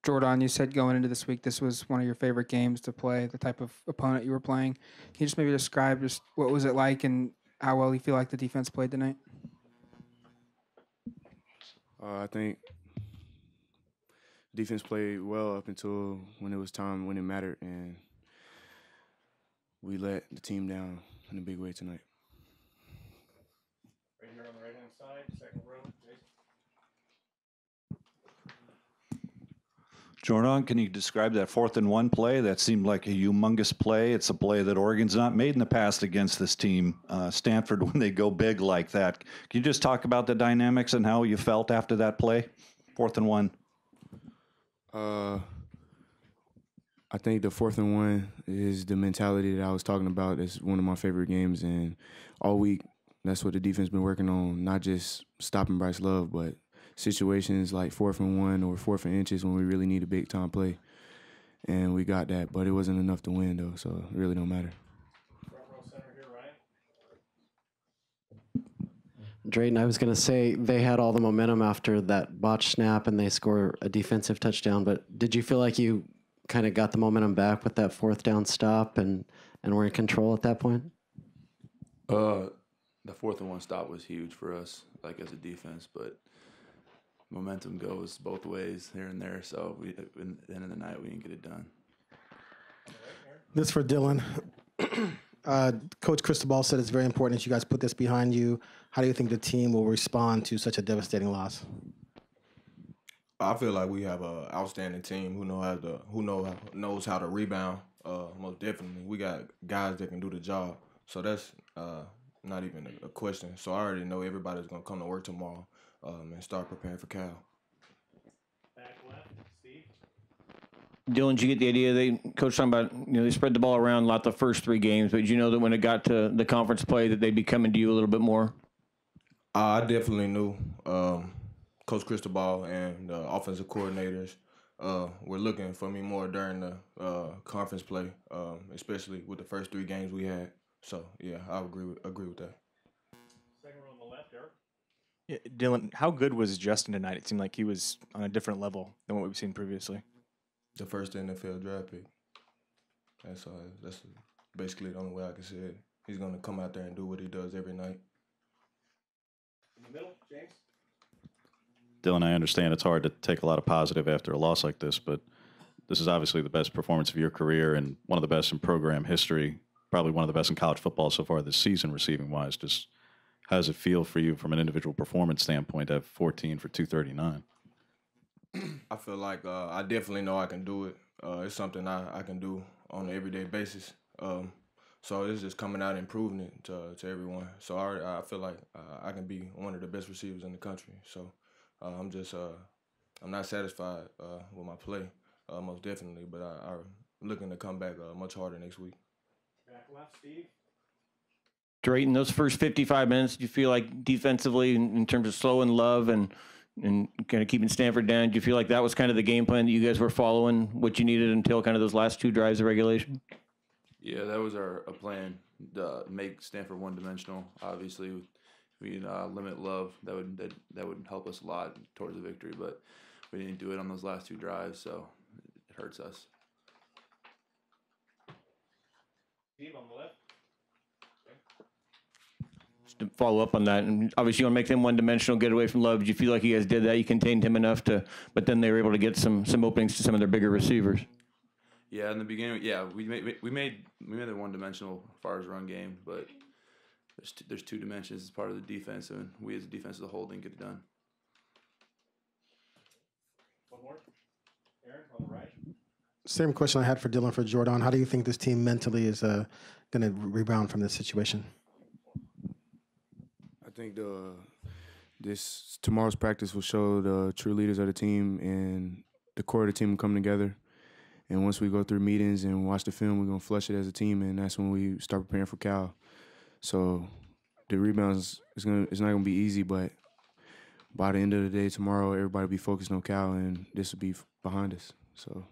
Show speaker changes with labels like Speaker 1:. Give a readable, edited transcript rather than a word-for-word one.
Speaker 1: Jordon, you said going into this week this was one of your favorite games to play, the type of opponent you were playing. Can you just maybe describe just what was it like and how well you feel like the defense played tonight?
Speaker 2: I think defense played well up until when it was time, when it mattered, and we let the team down in a big way tonight.
Speaker 3: Right here on the right-hand side, second row, Jason.
Speaker 4: Jordan, can you describe that 4th and 1 play? That seemed like a humongous play. It's a play that Oregon's not made in the past against this team, Stanford, when they go big like that. Can you just talk about the dynamics and how you felt after that play, 4th and 1?
Speaker 2: I think the 4th and 1 is the mentality that I was talking about. It's one of my favorite games, and all week that's what the defense been working on, not just stopping Bryce Love, but situations like 4th and 1 or 4th and inches when we really need a big-time play. And we got that, but it wasn't enough to win, though, so it really don't matter.
Speaker 3: Front row center here, Ryan.
Speaker 5: Drayton, I was going to say they had all the momentum after that botched snap and they score a defensive touchdown, but did you feel like you kind of got the momentum back with that 4th down stop and were in control at that point?
Speaker 6: The 4th and 1 stop was huge for us, like as a defense, but momentum goes both ways here and there, so at the end of the night, we didn't get it done.
Speaker 7: This for Dillon. Coach Cristobal said it's very important that you guys put this behind you. How do you think the team will respond to such a devastating loss?
Speaker 8: I feel like we have an outstanding team who knows how to rebound. Most definitely, we got guys that can do the job. So that's not even a question. So I already know everybody's gonna come to work tomorrow and start preparing for Cal.
Speaker 3: Back left, Steve.
Speaker 9: Dillon, did you get the idea? Coach talking about, they spread the ball around a lot the first 3 games, but did you know that when it got to the conference play that they'd be coming to you a little bit more?
Speaker 8: I definitely knew. Coach Cristobal and the offensive coordinators were looking for me more during the conference play, especially with the first 3 games we had. So yeah, I agree with that.
Speaker 3: Second row on the left, Eric.
Speaker 10: Yeah, Dillon, how good was Justin tonight? It seemed like he was on a different level than what we've seen previously.
Speaker 8: The first NFL draft pick. That's basically the only way I can say it. He's gonna come out there and do what he does every night.
Speaker 3: In the middle, James.
Speaker 4: Dillon, I understand it's hard to take a lot of positive after a loss like this, but this is obviously the best performance of your career and one of the best in program history, probably one of the best in college football so far this season, receiving-wise. Just how does it feel for you from an individual performance standpoint to have 14 for 239?
Speaker 8: I feel like I definitely know I can do it. It's something I can do on an everyday basis. So it's just coming out and proving it to everyone. So I feel like I can be one of the best receivers in the country. So I'm not satisfied with my play, most definitely, but I'm looking to come back much harder next week.
Speaker 3: Back left, Steve.
Speaker 9: Drayton, those first 55 minutes, do you feel like defensively in terms of slowing Love and kind of keeping Stanford down, do you feel like that was kind of the game plan that you guys were following, what you needed until kind of those last 2 drives of regulation?
Speaker 6: Yeah, that was our plan, to make Stanford one-dimensional. Obviously, we limit Love. That would help us a lot towards the victory, but we didn't do it on those last 2 drives, so it hurts us.
Speaker 3: Steve on the left.
Speaker 9: Just to follow up on that, and obviously you want to make them one-dimensional, get away from Love. Did you feel like you guys did that? You contained him enough but then they were able to get some openings to some of their bigger receivers.
Speaker 6: Yeah, in the beginning, yeah, we made it one-dimensional as far as run game, but there's 2 dimensions as part of the defense, and we as a defense as a whole didn't get it done.
Speaker 3: One more. Aaron on the right.
Speaker 7: Same question I had for Dillon for Jordon. How do you think this team mentally is going to rebound from this situation?
Speaker 2: I think tomorrow's practice will show the true leaders of the team and the core of the team come together. And once we go through meetings and watch the film, we're going to flush it as a team, and that's when we start preparing for Cal. So the rebounds, it's not going to be easy, but by the end of the day tomorrow, everybody will be focused on Cal, and this will be behind us. So